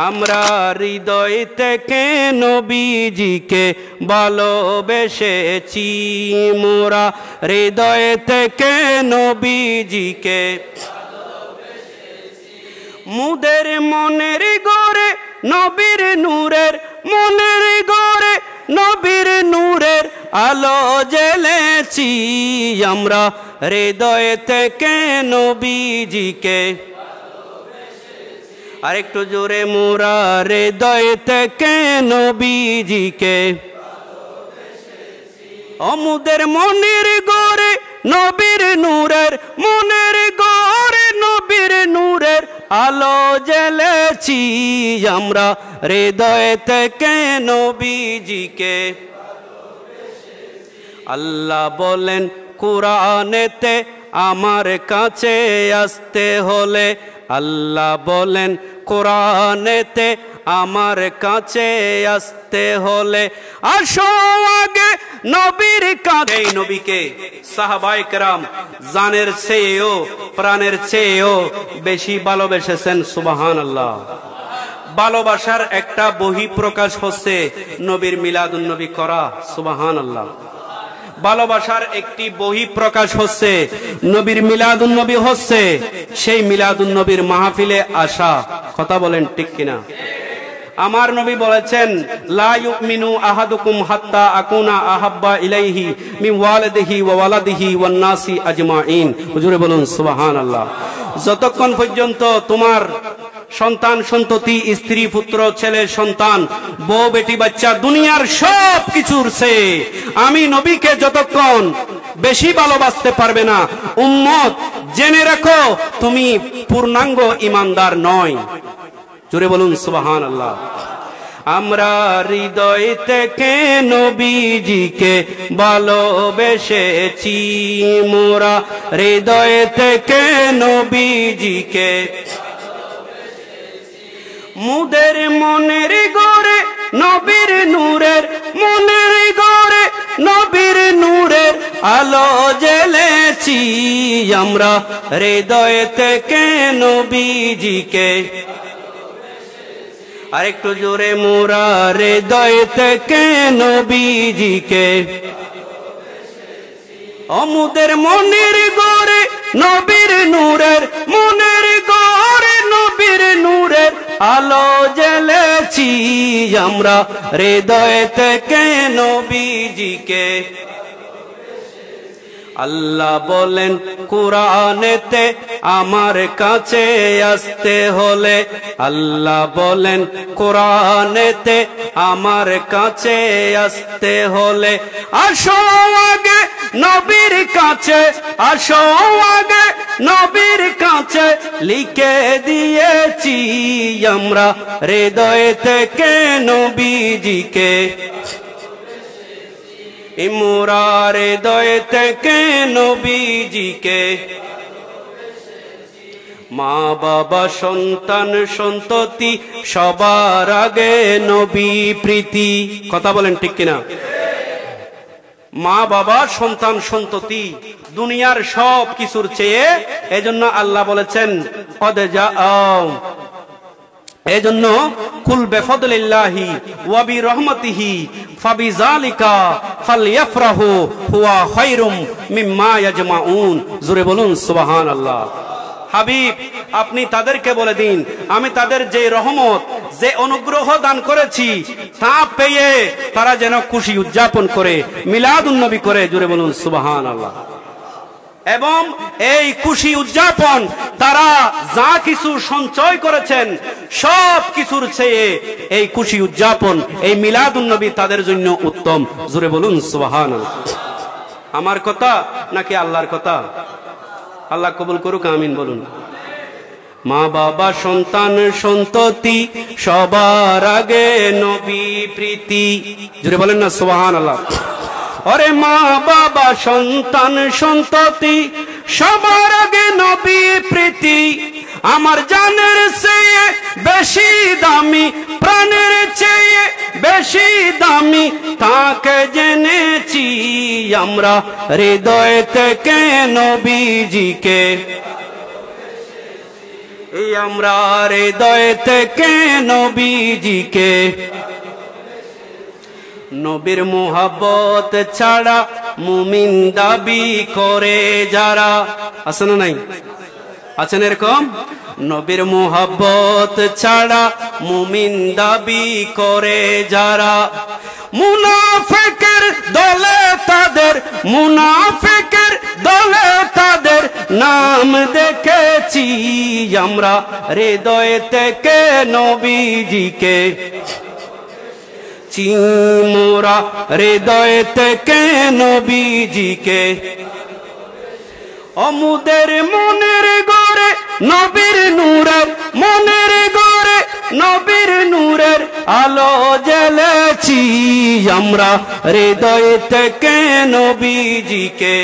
আমরা হৃদয় থেকে নবীজিকে ভালোবেসেছি, মোরা হৃদয় থেকে নবীজিকে মুদের মনের গড়ে নবীর নূরের, মনের গড়ে নবীর নূরের আলো জ্বেলেছি। আমরা হৃদয় থেকে নবীজিকে, আরেকটু জোরে, মোরা হৃদয় থেকে নবীজিকে অমুদের মনের গড়ে নবীর নূরের, মনের গড়ে নবীর নূরের আলো জ্বেলেছি। আমরা হৃদয় থেকে নবীজিকে, আল্লাহ বলেন কুরআনেতে আমার কাছে আসতে হলে, আল্লাহ বলেন কোরআনেতে আমার কাছে আসতে হলে আসো আগে নবীর কাছে। এই নবীকে সাহাবায়ে কেরাম জানের চেয়েও প্রাণের চেয়েও বেশি ভালোবেসেছেন। সুবহানাল্লাহ। ভালোবাসার একটা বহিঃপ্রকাশ হচ্ছে নবীর মিলাদুন নবী করা। সুবহানাল্লাহ। ভালোবাসার একটি বহিঃপ্রকাশ হচ্ছে নবীর মিলাদুন নবী, হচ্ছে সেই মিলাদুন নবীর মাহফিলে আসা। কথা বলেন ঠিক কিনা? আমার নবী বলেছেন, লা ইউমিনু আহাদুকুম হাত্তা আকুনা আহাব্বা ইলাইহি মিন ওয়ালিদিহি ওয়া ওয়ালাদিহি ওয়ান নাসি আজমাইন। হুজুরে বলুন সুবহানাল্লাহ। যতক্ষণ পর্যন্ত তোমার সন্তান সন্ততি, স্ত্রী পুত্র ছেলে সন্তান, বউ বেটি বাচ্চা, দুনিয়ার সব কিছুর চেয়ে আমি নবীকে যতক্ষণ বেশি ভালোবাসতে পারবে না, উম্মত জেনে রাখো তুমি পূর্ণাঙ্গ ঈমানদার নয়। জোরে বলুন সুবহানাল্লাহ। আমরা হৃদয় থেকে নবীজিকে ভালোবেসেছি, মোরা হৃদয় থেকে নবীজিকে মুদের মনের গড়ে নবীর নূরের, মনের গড়ে নবীর নূরের আলো জ্বেলেছি। আমরা হৃদয় থেকে নবীজিকে, আরেকটু জোরে, মোরা হৃদয় থেকে নবীজিকে অমুদের মনের গড়ে নবীর নূরের, মনের গড়ে নবীর নূরের আলো জ্বেলেছি। আমরা হৃদয় থেকে নবীজিকে, আল্লাহ বলেন কুরআনেতে আমার কাছে আসতে হলে, আল্লাহ বলেন কোরআনেতে আমার কাছে আসতে হলে আসো আগে নবীর কাছে, আসো আগে নবীর কাছে লিখে দিয়েছি আমরা হৃদয় থেকে নবীজিকে, মোরা হৃদয় থেকে নবীজিকে মা বাবা সন্তান সন্ততি সবার আগে নবী প্রীতি। কথা বলেন ঠিক কিনা? মা বাবা সন্তান সন্ততি দুনিয়ার সব কিছুর চেয়ে, এজন্য আল্লাহ বলেছেন কদ জাআ, এজন্য কুল বিফদলিল্লাহি ওয়া বিরহমাতিহি ফাবিযালিকা ফালইফরাহু হুয়া খায়রুম মিম্মা ইয়াজমাউন। জোরে বলুন সুবহানাল্লাহ। হাবিব আপনি তাদেরকে বলে দিন আমি তাদের যে রহমত যে অনুগ্রহ দান করেছি তা পেয়ে তারা যেন খুশি উদযাপন করে, মিলাদুন নবী করে। জোরে বলুন সুবহানাল্লাহ। এবং এই খুশি উদযাপন তারা যা কিছু সঞ্চয় করেছেন সব কিছুর চেয়ে এই খুশি উদযাপন, এই মিলাদুন নবী তাদের জন্য উত্তম। জোরে বলুন সুবহানাল্লাহ। আমার কথা নাকি আল্লাহর কথা? আল্লাহ কবুল করুক, আমিন বলুন। মা বাবা সন্তান সন্ততি সবার আগে নবী প্রীতি। জোরে বলেন না সুবহানাল্লাহ। ওরে মা বাবা সন্তান সন্ততি সবার আগে নবী প্রীতি, আমার জানের চেয়ে বেশি দামি, প্রাণের চেয়ে বেশি দামি তাকে জেনেছি আমরা হৃদয় থেকে নবীজিকে, এই আমরা হৃদয় থেকে নবীজিকে, নবীর মুহাব্বত ছাড়া মুমিন দাবি করে যারা, আছে না নাই? আছেন এরকম? নবীর মুহাব্বত ছাড়া মুমিন দাবি করে যারা, মুনাফিকের দলে তাদের, মুনাফিকের দলে তাদের নাম দেখেছি আমরা হৃদয় থেকে নবীজিকে, মোরা হৃদয় থেকে নবীজিকে। অমুদের মনের গড়ে নবীর নূরের, মনের গড়ে নবীর নূরের আলো জ্বেলেছি আমরা হৃদয় থেকে নবীজিকে।